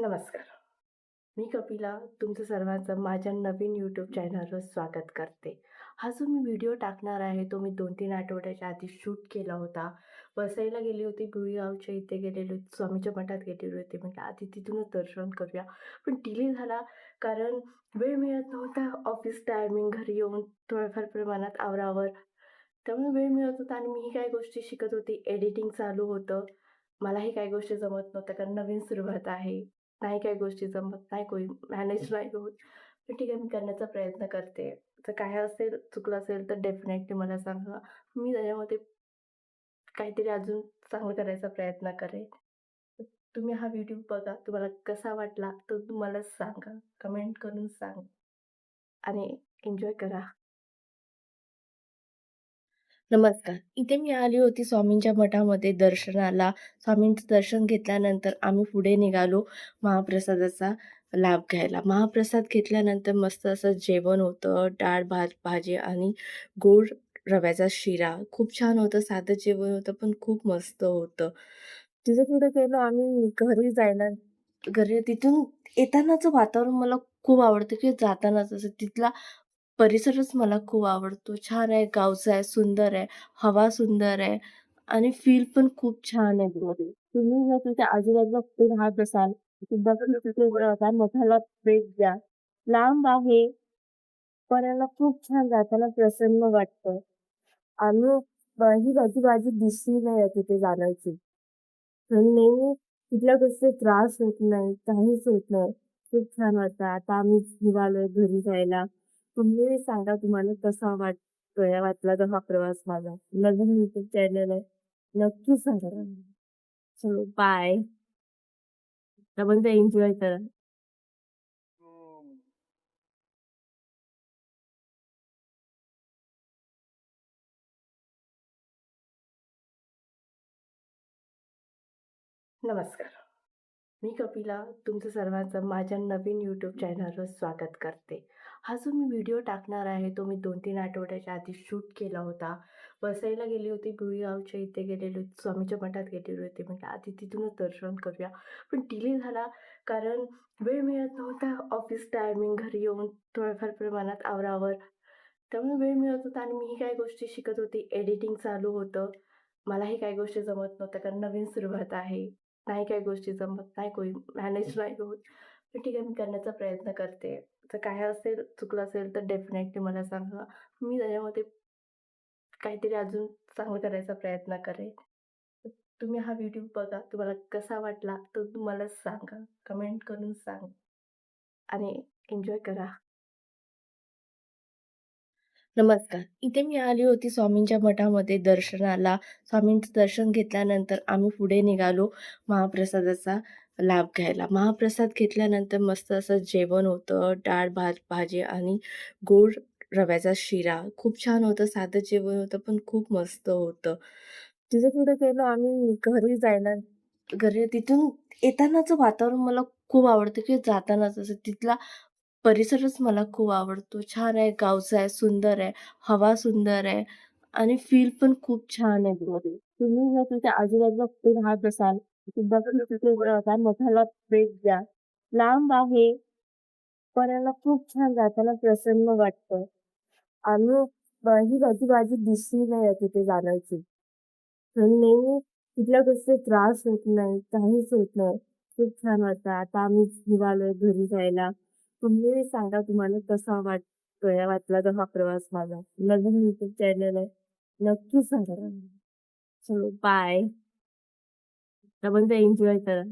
नमस्कार. मी कपिला तुमचं सर्वांचं माझ्या नवीन यूट्यूब चॅनलवर स्वागत करते. हा जो मी व्हिडिओ टाकणार आहे तो मी 2-3 आठवड्याच्या आधी शूट केला होता. वसईला गेली होती, भुईगावच्या इथे गेलेलो, स्वामीच्या मठात गेलेली होती. म्हटलं आधी तिथूनच दर्शन करूया. पण डिले झाला कारण वेळ मिळत नव्हता. ऑफिस टायमिंग, घरी येऊन थोड्याफार प्रमाणात आवरावर. त्यामुळे वेळ मिळत होता आणि मीही काही गोष्टी शिकत होती. एडिटिंग चालू होतं. मलाही काही गोष्टी जमत नव्हत्या कारण नवीन सुरुवात आहे. नाही काही गोष्टी जमत, नाही कोणी मॅनेज नाही होत. पण ठीक आहे, मी करण्याचा प्रयत्न करते. जर काय असेल, चुकलं असेल तर डेफिनेटली मला सांगा. मी त्याच्यामध्ये काहीतरी अजून चांगलं करायचा प्रयत्न करेन. तर तुम्ही हा व्हिडिओ बघा. तुम्हाला कसा वाटला तर तुम्हाला सांगा. कमेंट करून सांगा आणि एन्जॉय करा. नमस्कार. इथे मी आली होती स्वामींच्या मठामध्ये दर्शनाला. स्वामींचं दर्शन घेतल्यानंतर आम्ही पुढे निघालो महाप्रसादाचा लाभ घ्यायला. महाप्रसाद घेतल्यानंतर मस्त असं जेवण होतं. डाळ, भात, भाजी आणि गोड रव्याचा शिरा. खूप छान होतं. साधं जेवण होतं, पण खूप मस्त होतं. तिथं पुढे गेलो आम्ही घरी जायला. घरी तिथून येतानाचं वातावरण मला खूप आवडतं किंवा जातानाच असं तिथला परिसरच मला खूप आवडतो. छान आहे, गावचा आहे, सुंदर आहे, हवा सुंदर आहे आणि फील पण खूप छान आहे तिथे. तुम्ही जर तिथे आजूबाजूला कुठे राहत असाल, सुद्धा तुम्ही तिथे काय मोठाला भेट द्या. लांब आहे, पण याला खूप छान जाताना प्रसन्न वाटतं. आम्ही ही माझी दिसली नाही तिथे जाण्याची. तर नेहमी कुठल्या गोष्टीचा त्रास होत नाही, काहीच होत नाही. खूप छान वाटतं. आता आम्ही निघालोय घरी जायला. तुम्ही सांगा तुम्हाला कसा वाटला तर हा प्रवास माझा. नवीन YouTube चॅनल आहे. नक्की सांगा. चलो बाय. आपण एन्जॉय करा. नमस्कार. मी कपिला तुमचं सर्वांचं माझ्या नवीन यूट्यूब चॅनलवर स्वागत करते. हा जो मी व्हिडिओ टाकणार आहे तो मी 2-3 आठवड्याच्या आधी शूट केला होता. वसईला गेली होती, भुईगावच्या इथे गेलेलो, स्वामीच्या मठात गेलेली होती. म्हटलं आधी तिथूनच दर्शन करूया. पण डिले झाला कारण वेळ मिळत नव्हता. ऑफिस टायमिंग, घरी येऊन थोड्याफार प्रमाणात आवरावर. त्यामुळे वेळ मिळत होता आणि मीही काही गोष्टी शिकत होती. एडिटिंग चालू होतं. मलाही काही गोष्टी जमत नव्हत्या कारण नवीन सुरुवात आहे. नाही काही गोष्टी जमत, नाही कोणी मॅनेज नाही होत. पण ठीक आहे, मी करण्याचा प्रयत्न करते. जर काय असेल, चुकलं असेल तर डेफिनेटली मला सांगा. मी त्याच्यामध्ये काहीतरी अजून चांगलं करायचा प्रयत्न करेन. तर तुम्ही हा व्हिडिओ बघा. तुम्हाला कसा वाटला तर तुम्हाला सांगा. कमेंट करून सांगा आणि एन्जॉय करा. नमस्कार. इथे मी आली होती स्वामींच्या मठामध्ये दर्शनाला. स्वामींचं दर्शन घेतल्यानंतर आम्ही पुढे निघालो महाप्रसादाचा लाभ घ्यायला. महाप्रसाद घेतल्यानंतर मस्त असं जेवण होतं. डाळ, भात, भाजी आणि गोड रव्याचा शिरा. खूप छान होतं. साधं जेवण होतं, पण खूप मस्त होतं. तिथे पुढे गेलो आम्ही घरी जायला. घरी तिथून येतानाचं वातावरण मला खूप आवडतं किंवा जातानाच असं तिथला परिसरच मला खूप आवडतो. छान आहे, गावचा आहे, सुंदर आहे, हवा सुंदर आहे आणि फील पण खूप छान आहे तिथे. तुम्ही जर तिथे आजूबाजूला कुठे राहत असाल, सुद्धा तुम्ही तिथे काय मोठाला भेट द्या. लांब आहे, पण याला खूप छान जाताना प्रसन्न वाटतं. आम्ही ही माझी दिसली नाही तिथे जाण्याची. तर नेहमी कुठल्या गोष्टीचा त्रास होत नाही, काहीच होत नाही. खूप छान वाटतं. आता आम्ही निघालोय घरी जायला. तुम्ही सांगा तुम्हाला कसा वाटला तर हा प्रवास माझा. नवीन YouTube चॅनल आहे. नक्की सांगा. चलो बाय. आपण एन्जॉय करा.